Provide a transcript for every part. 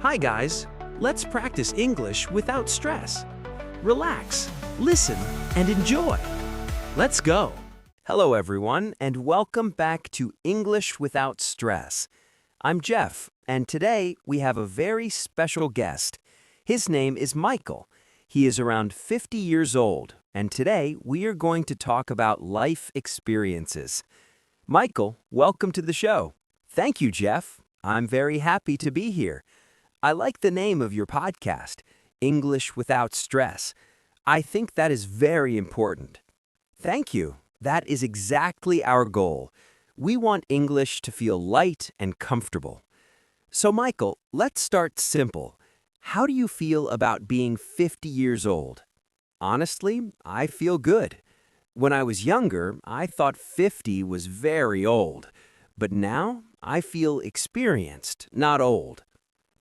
Hi guys, let's practice English without stress. Relax, listen, and enjoy. Let's go. Hello everyone, and welcome back to English Without Stress. I'm Jeff, and today we have a very special guest. His name is Michael. He is around 50 years old, and today we are going to talk about life experiences. Michael, welcome to the show. Thank you, Jeff. I'm very happy to be here. I like the name of your podcast, English Without Stress. I think that is very important. Thank you. That is exactly our goal. We want English to feel light and comfortable. So, Michael, let's start simple. How do you feel about being 50 years old? Honestly, I feel good. When I was younger, I thought 50 was very old. But now, I feel experienced, not old.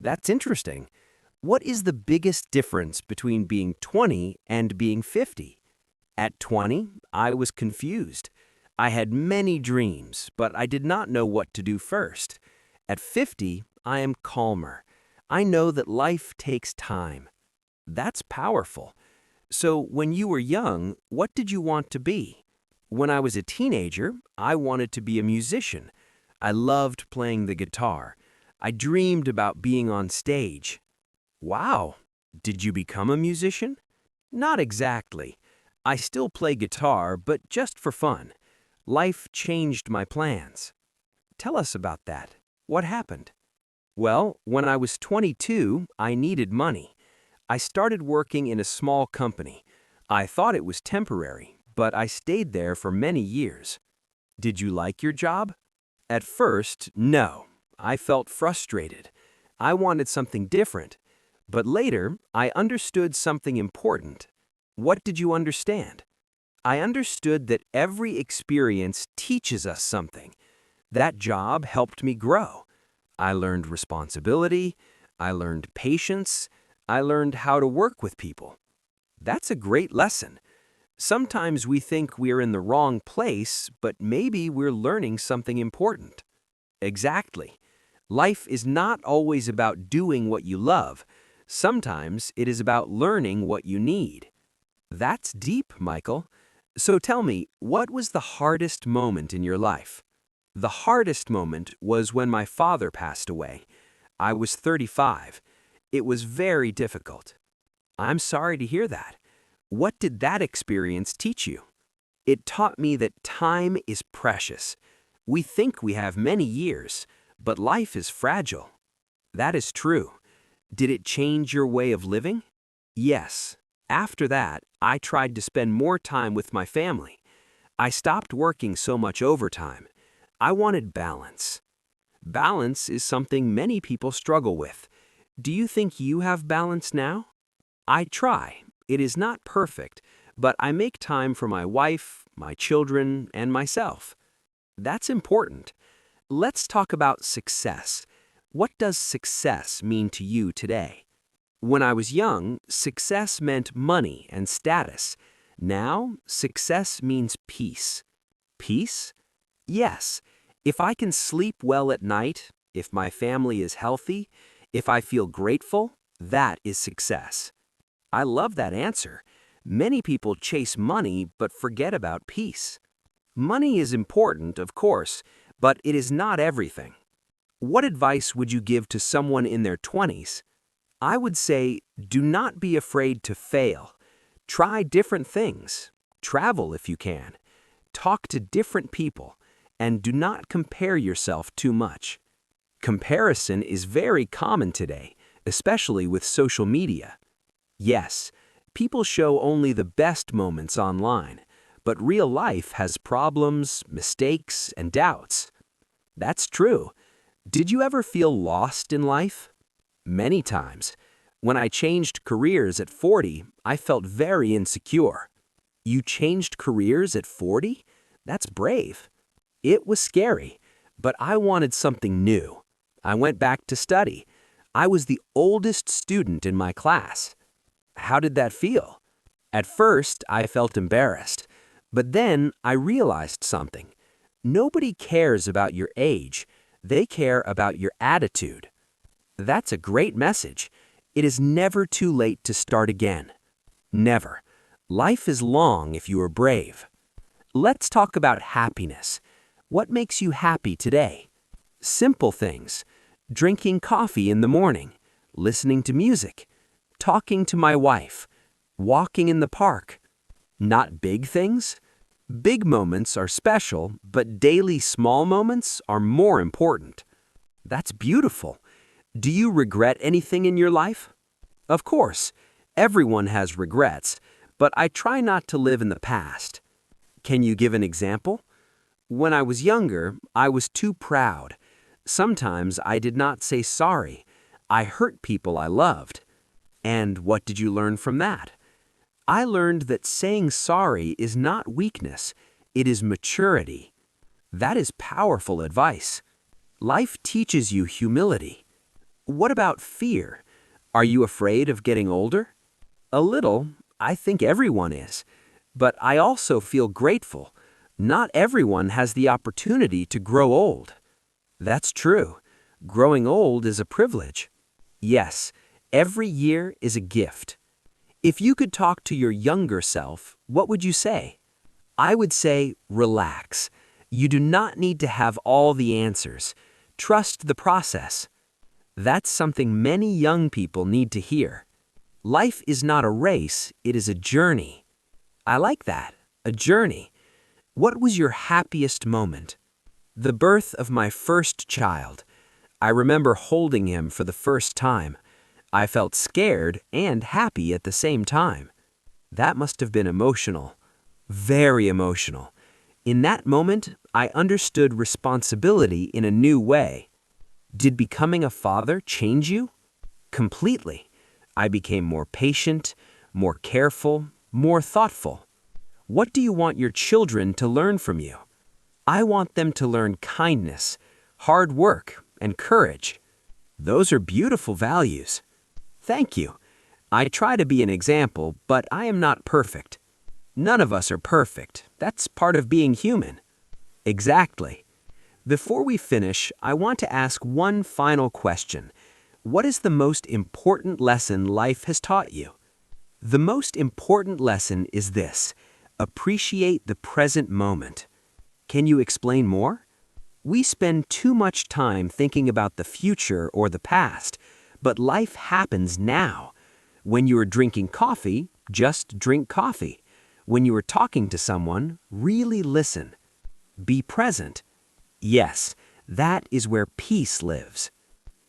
That's interesting. What is the biggest difference between being 20 and being 50? At 20, I was confused. I had many dreams, but I did not know what to do first. At 50, I am calmer. I know that life takes time. That's powerful. So when you were young, what did you want to be? When I was a teenager, I wanted to be a musician. I loved playing the guitar. I dreamed about being on stage. Wow! Did you become a musician? Not exactly. I still play guitar, but just for fun. Life changed my plans. Tell us about that. What happened? Well, when I was 22, I needed money. I started working in a small company. I thought it was temporary, but I stayed there for many years. Did you like your job? At first, no. I felt frustrated. I wanted something different. But later, I understood something important. What did you understand? I understood that every experience teaches us something. That job helped me grow. I learned responsibility. I learned patience. I learned how to work with people. That's a great lesson. Sometimes we think we're in the wrong place, but maybe we're learning something important. Exactly. Life is not always about doing what you love. Sometimes it is about learning what you need. That's deep, Michael. So tell me, what was the hardest moment in your life? The hardest moment was when my father passed away. I was 35. It was very difficult. I'm sorry to hear that. What did that experience teach you? It taught me that time is precious. We think we have many years, but life is fragile. That is true. Did it change your way of living? Yes. After that, I tried to spend more time with my family. I stopped working so much overtime. I wanted balance. Balance is something many people struggle with. Do you think you have balance now? I try. It is not perfect, but I make time for my wife, my children, and myself. That's important. Let's talk about success. What does success mean to you today? When I was young, success meant money and status. Now, success means peace. Peace? Yes. If I can sleep well at night, if my family is healthy, if I feel grateful, that is success. I love that answer. Many people chase money but forget about peace. Money is important, of course, but it is not everything. What advice would you give to someone in their 20s? I would say, do not be afraid to fail. Try different things. Travel if you can. Talk to different people. And do not compare yourself too much. Comparison is very common today, especially with social media. Yes, people show only the best moments online, but real life has problems, mistakes, and doubts. That's true. Did you ever feel lost in life? Many times. When I changed careers at 40, I felt very insecure. You changed careers at 40? That's brave. It was scary, but I wanted something new. I went back to study. I was the oldest student in my class. How did that feel? At first, I felt embarrassed, but then I realized something. Nobody cares about your age. They care about your attitude. That's a great message. It is never too late to start again. Never. Life is long if you are brave. Let's talk about happiness. What makes you happy today? Simple things. Drinking coffee in the morning, listening to music, talking to my wife, walking in the park. Not big things? Big moments are special, but daily small moments are more important. That's beautiful. Do you regret anything in your life? Of course, everyone has regrets, but I try not to live in the past. Can you give an example? When I was younger, I was too proud. Sometimes I did not say sorry. I hurt people I loved. And what did you learn from that? I learned that saying sorry is not weakness, it is maturity. That is powerful advice. Life teaches you humility. What about fear? Are you afraid of getting older? A little. I think everyone is. But I also feel grateful. Not everyone has the opportunity to grow old. That's true. Growing old is a privilege. Yes, every year is a gift. If you could talk to your younger self, what would you say? I would say, relax. You do not need to have all the answers. Trust the process. That's something many young people need to hear. Life is not a race, it is a journey. I like that, a journey. What was your happiest moment? The birth of my first child. I remember holding him for the first time. I felt scared and happy at the same time. That must have been emotional. Very emotional. In that moment, I understood responsibility in a new way. Did becoming a father change you? Completely. I became more patient, more careful, more thoughtful. What do you want your children to learn from you? I want them to learn kindness, hard work, and courage. Those are beautiful values. Thank you. I try to be an example, but I am not perfect. None of us are perfect. That's part of being human. Exactly. Before we finish, I want to ask one final question. What is the most important lesson life has taught you? The most important lesson is this: appreciate the present moment. Can you explain more? We spend too much time thinking about the future or the past, but life happens now. When you are drinking coffee, just drink coffee. When you are talking to someone, really listen. Be present. Yes, that is where peace lives.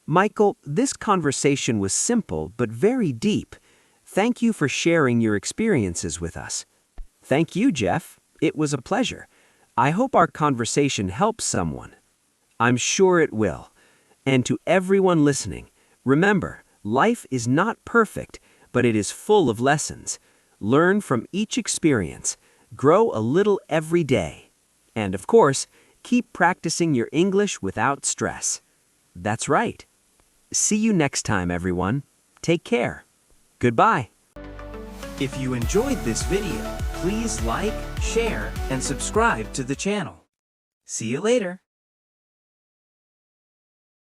Michael, this conversation was simple but very deep. Thank you for sharing your experiences with us. Thank you, Jeff. It was a pleasure. I hope our conversation helps someone. I'm sure it will. And to everyone listening, remember, life is not perfect, but it is full of lessons. Learn from each experience. Grow a little every day. And of course, keep practicing your English without stress. That's right. See you next time, everyone. Take care. Goodbye. If you enjoyed this video, please like, share, and subscribe to the channel. See you later.